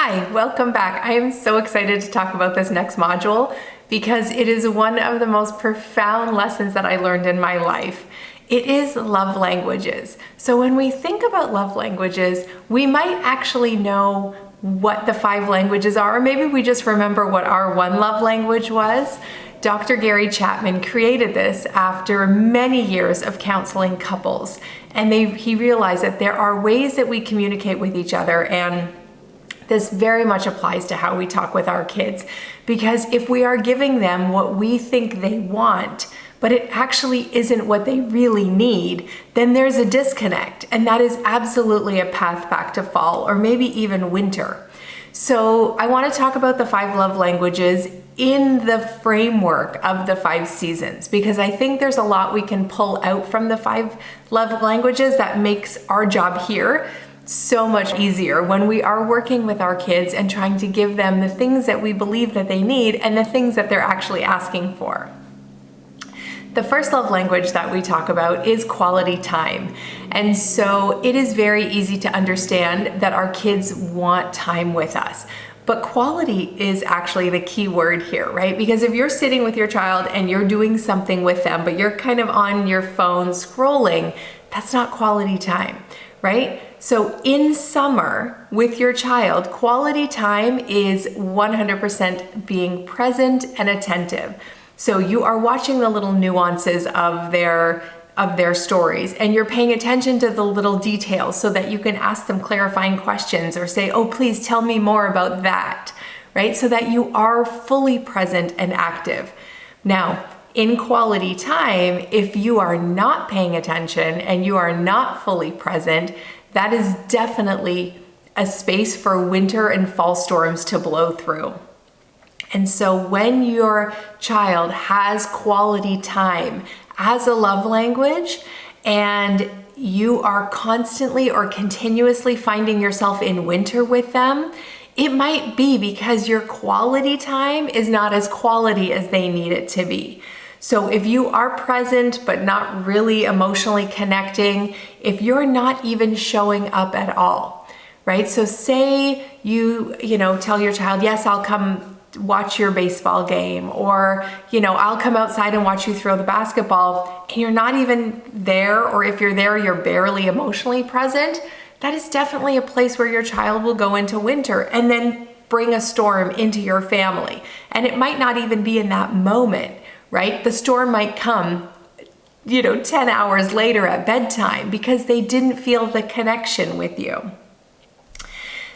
Hi, welcome back. I am so excited to talk about this next module because it is one of the most profound lessons that I learned in my life. It is love languages. So when we think about love languages, we might actually know what the 5 languages are, or maybe we just remember what our one love language was. Dr. Gary Chapman created this after many years of counseling couples, and he realized that there are ways that we communicate with each other, and this very much applies to how we talk with our kids, because if we are giving them what we think they want, but it actually isn't what they really need, then there's a disconnect, and that is absolutely a path back to fall or maybe even winter. So I want to talk about the 5 love languages in the framework of the 5 seasons, because I think there's a lot we can pull out from the 5 love languages that makes our job here so much easier when we are working with our kids and trying to give them the things that we believe that they need and the things that they're actually asking for. The first love language that we talk about is quality time. And so it is very easy to understand that our kids want time with us. But quality is actually the key word here, right? Because if you're sitting with your child and you're doing something with them, but you're kind of on your phone scrolling, that's not quality time, right? So in summer with your child, quality time is 100% being present and attentive. So you are watching the little nuances of their stories, and you're paying attention to the little details so that you can ask them clarifying questions or say, oh, please tell me more about that, right? So that you are fully present and active. Now, in quality time, if you are not paying attention and you are not fully present, that is definitely a space for winter and fall storms to blow through. And so when your child has quality time as a love language, and you are constantly or continuously finding yourself in winter with them, it might be because your quality time is not as quality as they need it to be. So if you are present but not really emotionally connecting, if you're not even showing up at all, right? So say you tell your child, yes, I'll come watch your baseball game, or I'll come outside and watch you throw the basketball, and you're not even there, or if you're there, you're barely emotionally present. That is definitely a place where your child will go into winter and then bring a storm into your family. And it might not even be in that moment, right? The storm might come 10 hours later at bedtime because they didn't feel the connection with you.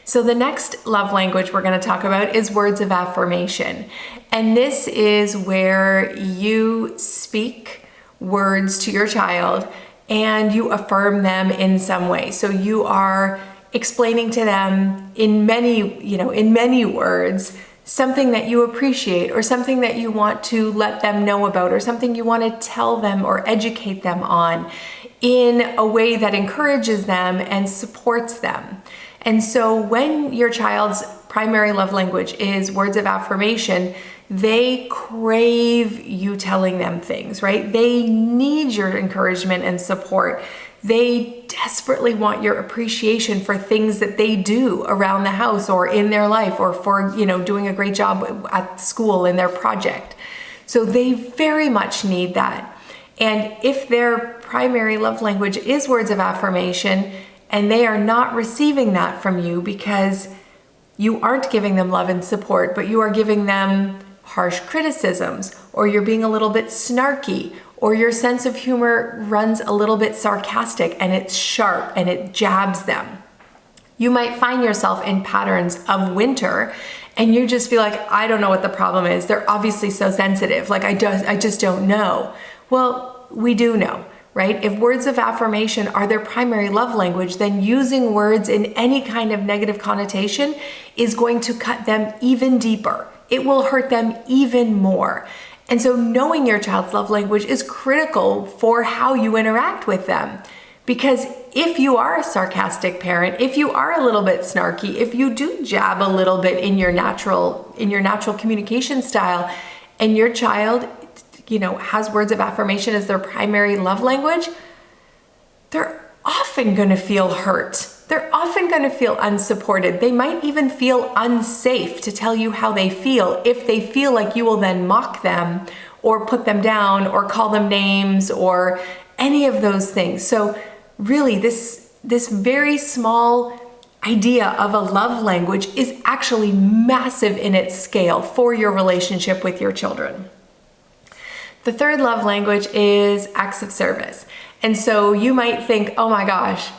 So the next love language we're going to talk about is words of affirmation. And this is where you speak words to your child and you affirm them in some way. So you are explaining to them in many words something that you appreciate, or something that you want to let them know about, or something you want to tell them or educate them on in a way that encourages them and supports them. And so when your child's primary love language is words of affirmation, they crave you telling them things, right? They need your encouragement and support. They desperately want your appreciation for things that they do around the house or in their life, or for, doing a great job at school in their project. So they very much need that. And if their primary love language is words of affirmation, and they are not receiving that from you because you aren't giving them love and support, but you are giving them harsh criticisms, or you're being a little bit snarky, or your sense of humor runs a little bit sarcastic and it's sharp and it jabs them, you might find yourself in patterns of winter and you just feel like, I don't know what the problem is. They're obviously so sensitive. Like I just don't know. Well, we do know. Right? If words of affirmation are their primary love language, then using words in any kind of negative connotation is going to cut them even deeper. It will hurt them even more. And so knowing your child's love language is critical for how you interact with them. Because if you are a sarcastic parent, if you are a little bit snarky, if you do jab a little bit in your natural communication style, and your child has words of affirmation as their primary love language, they're often going to feel hurt. They're often often going to feel unsupported. They might even feel unsafe to tell you how they feel if they feel like you will then mock them or put them down or call them names or any of those things. So really this very small idea of a love language is actually massive in its scale for your relationship with your children. The third love language is acts of service. And so you might think, oh my gosh,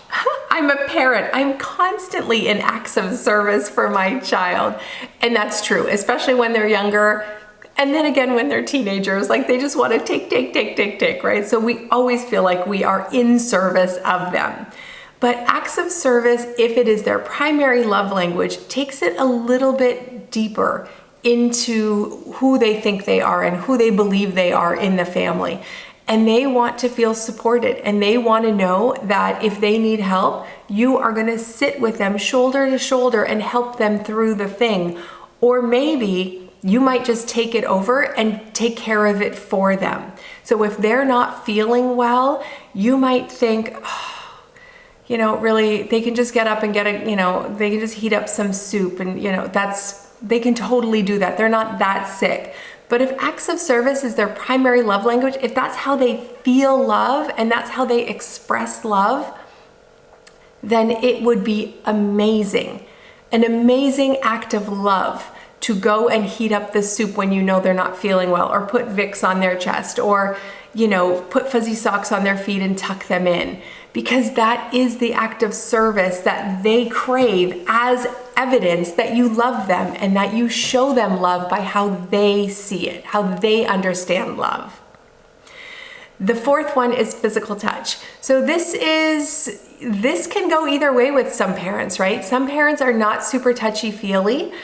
I'm a parent. I'm constantly in acts of service for my child. And that's true, especially when they're younger. And then again, when they're teenagers, like they just want to take, right? So we always feel like we are in service of them. But acts of service, if it is their primary love language, takes it a little bit deeper into who they think they are and who they believe they are in the family. And they want to feel supported, and they want to know that if they need help, you are going to sit with them shoulder to shoulder and help them through the thing. Or maybe you might just take it over and take care of it for them. So if they're not feeling well, you might think, really, they can just get up and they can just heat up some soup and, they can totally do that. They're not that sick. But if acts of service is their primary love language, if that's how they feel love and that's how they express love, then it would be amazing. An amazing act of love to go and heat up the soup when you know they're not feeling well, or put Vicks on their chest, or, put fuzzy socks on their feet and tuck them in. Because that is the act of service that they crave as evidence that you love them and that you show them love by how they see it, how they understand love. The fourth one is physical touch. So this can go either way with some parents, right? Some parents are not super touchy-feely,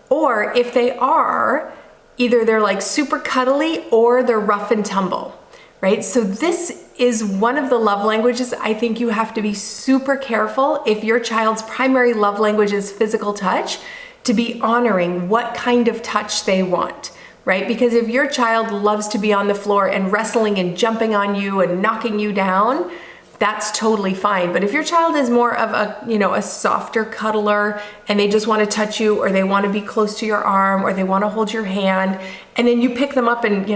or if they are, either they're like super cuddly or they're rough and tumble, right? So this is one of the love languages I think you have to be super careful if your child's primary love language is physical touch, to be honoring what kind of touch they want, right? Because if your child loves to be on the floor and wrestling and jumping on you and knocking you down, that's totally fine. But if your child is more of a softer cuddler and they just want to touch you, or they want to be close to your arm, or they want to hold your hand, and then you pick them up and,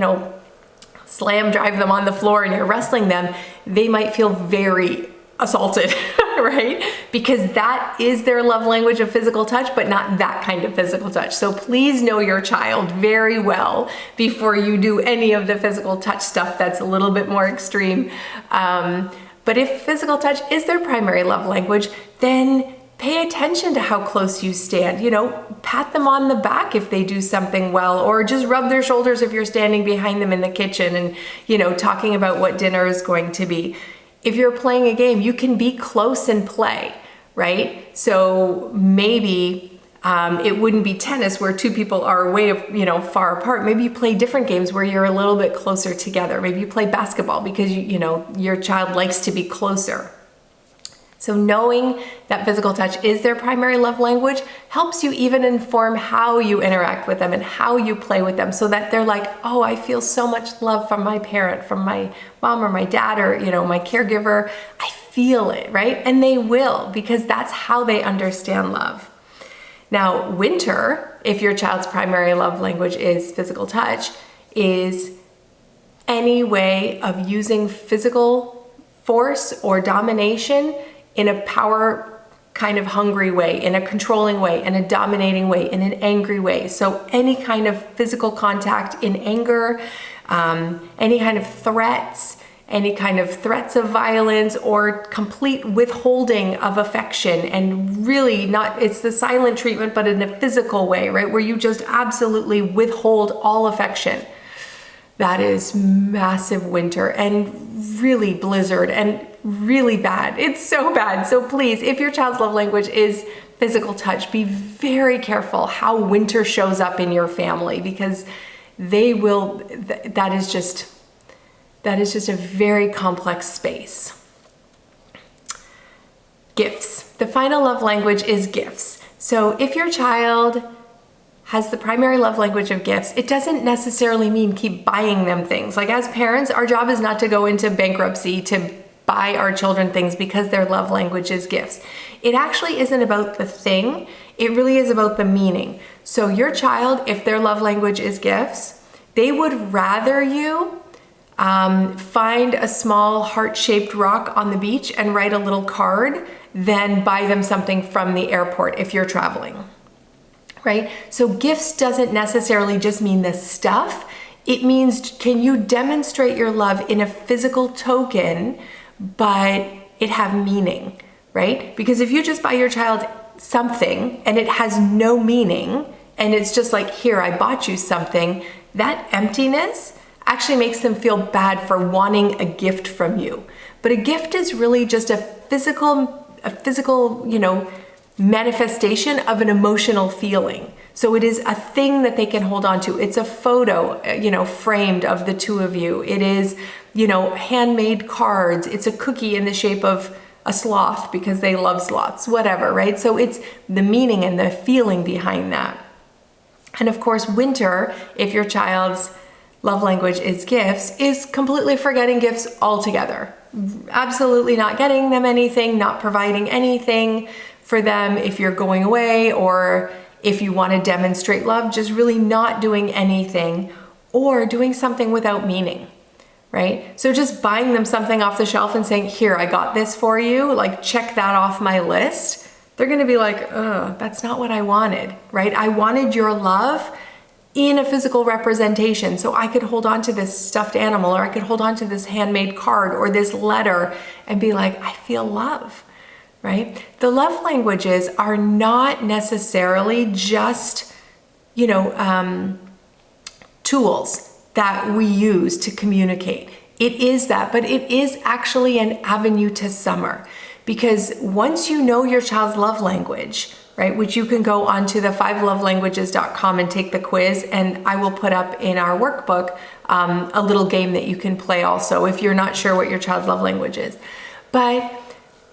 slam drive them on the floor and you're wrestling them, they might feel very assaulted, right? Because that is their love language of physical touch, but not that kind of physical touch. So please know your child very well before you do any of the physical touch stuff that's a little bit more extreme. But if physical touch is their primary love language, then pay attention to how close you stand. Pat them on the back if they do something well, or just rub their shoulders if you're standing behind them in the kitchen and, talking about what dinner is going to be. If you're playing a game, you can be close and play, right? So maybe it wouldn't be tennis where two people are way, far apart. Maybe you play different games where you're a little bit closer together. Maybe you play basketball because your child likes to be closer. So knowing that physical touch is their primary love language helps you even inform how you interact with them and how you play with them, so that they're like, oh, I feel so much love from my parent, from my mom or my dad, or, my caregiver. I feel it, right? And they will, because that's how they understand love. Now, winter, if your child's primary love language is physical touch, is any way of using physical force or domination in a power kind of hungry way, in a controlling way, in a dominating way, in an angry way. So any kind of physical contact in anger, any kind of threats, of violence, or complete withholding of affection, and really it's the silent treatment, but in a physical way, right? Where you just absolutely withhold all affection. That is massive winter and really blizzard and really bad. It's so bad. So please, if your child's love language is physical touch, be very careful how winter shows up in your family, because that is just a very complex space. Gifts. The final love language is gifts. So if your child has the primary love language of gifts, it doesn't necessarily mean keep buying them things. Like, as parents, our job is not to go into bankruptcy to buy our children things because their love language is gifts. It actually isn't about the thing, it really is about the meaning. So your child, if their love language is gifts, they would rather you find a small heart-shaped rock on the beach and write a little card than buy them something from the airport if you're traveling, right? So gifts doesn't necessarily just mean the stuff. It means, can you demonstrate your love in a physical token, but it have meaning, right? Because if you just buy your child something and it has no meaning, and it's just like, here, I bought you something, that emptiness actually makes them feel bad for wanting a gift from you. But a gift is really just a physical, manifestation of an emotional feeling. So it is a thing that they can hold on to. It's a photo, framed of the two of you. It is, handmade cards. It's a cookie in the shape of a sloth because they love sloths, whatever, right? So it's the meaning and the feeling behind that. And of course, winter, if your child's love language is gifts, is completely forgetting gifts altogether. Absolutely not getting them anything, not providing anything for them if you're going away, or if you want to demonstrate love, just really not doing anything, or doing something without meaning, right? So just buying them something off the shelf and saying, here, I got this for you, like check that off my list. They're going to be like, oh, that's not what I wanted, right? I wanted your love in a physical representation, so I could hold on to this stuffed animal, or I could hold on to this handmade card or this letter and be like, I feel love, right? The love languages are not necessarily just, tools that we use to communicate. It is that, but it is actually an avenue to summer, because once you know your child's love language, right, which you can go onto the 5lovelanguages.com and take the quiz, and I will put up in our workbook a little game that you can play also if you're not sure what your child's love language is. But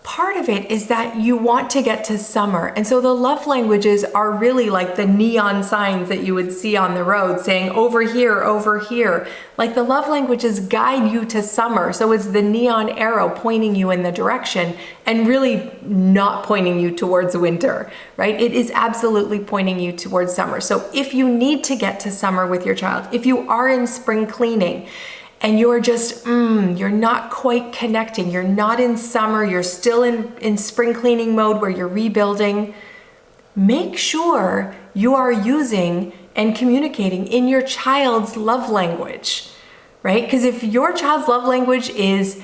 part of it is that you want to get to summer. And so the love languages are really like the neon signs that you would see on the road saying, over here, over here. Like the love languages guide you to summer. So it's the neon arrow pointing you in the direction and really not pointing you towards winter, right? It is absolutely pointing you towards summer. So if you need to get to summer with your child, if you are in spring cleaning, and you're just, you're not quite connecting, you're not in summer, you're still in spring cleaning mode where you're rebuilding, make sure you are using and communicating in your child's love language, right? Because if your child's love language is,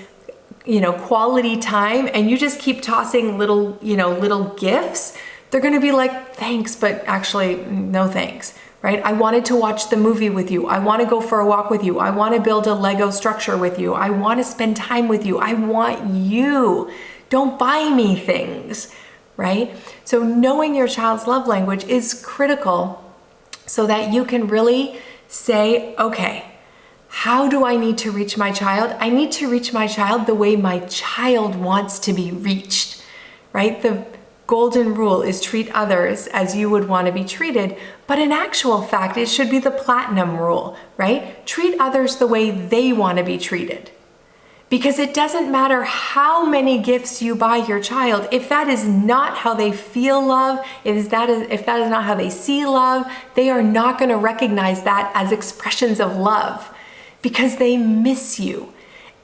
quality time, and you just keep tossing little gifts, they're gonna be like, thanks, but actually, no thanks. Right? I wanted to watch the movie with you. I want to go for a walk with you. I want to build a Lego structure with you. I want to spend time with you. I want you. Don't buy me things, right? So knowing your child's love language is critical so that you can really say, okay, how do I need to reach my child? I need to reach my child the way my child wants to be reached, right? The golden rule is treat others as you would want to be treated, but in actual fact, it should be the platinum rule, right? Treat others the way they want to be treated. Because it doesn't matter how many gifts you buy your child, if that is not how they feel love, if that is not how they see love, they are not going to recognize that as expressions of love, because they miss you.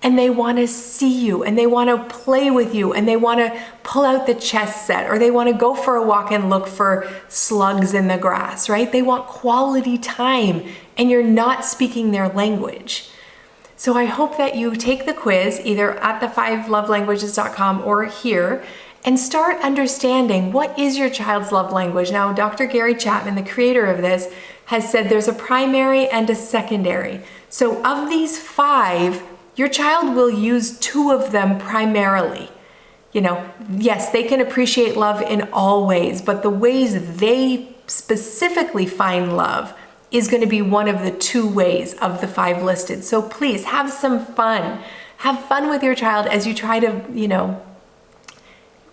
And they want to see you, and they want to play with you, and they want to pull out the chess set, or they want to go for a walk and look for slugs in the grass, right? They want quality time, and you're not speaking their language. So I hope that you take the quiz either at the 5lovelanguages.com or here, and start understanding what is your child's love language. Now, Dr. Gary Chapman, the creator of this, has said there's a primary and a secondary. So of these 5, your child will use 2 of them primarily. Yes, they can appreciate love in all ways, but the ways they specifically find love is going to be one of the 2 ways of the 5 listed. So please have some fun. Have fun with your child as you try to,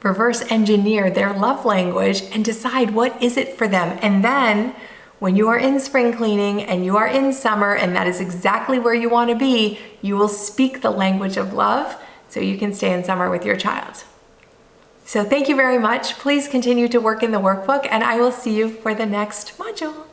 reverse engineer their love language and decide what is it for them. And then when you are in spring cleaning and you are in summer, and that is exactly where you want to be, you will speak the language of love so you can stay in summer with your child. So thank you very much. Please continue to work in the workbook, and I will see you for the next module.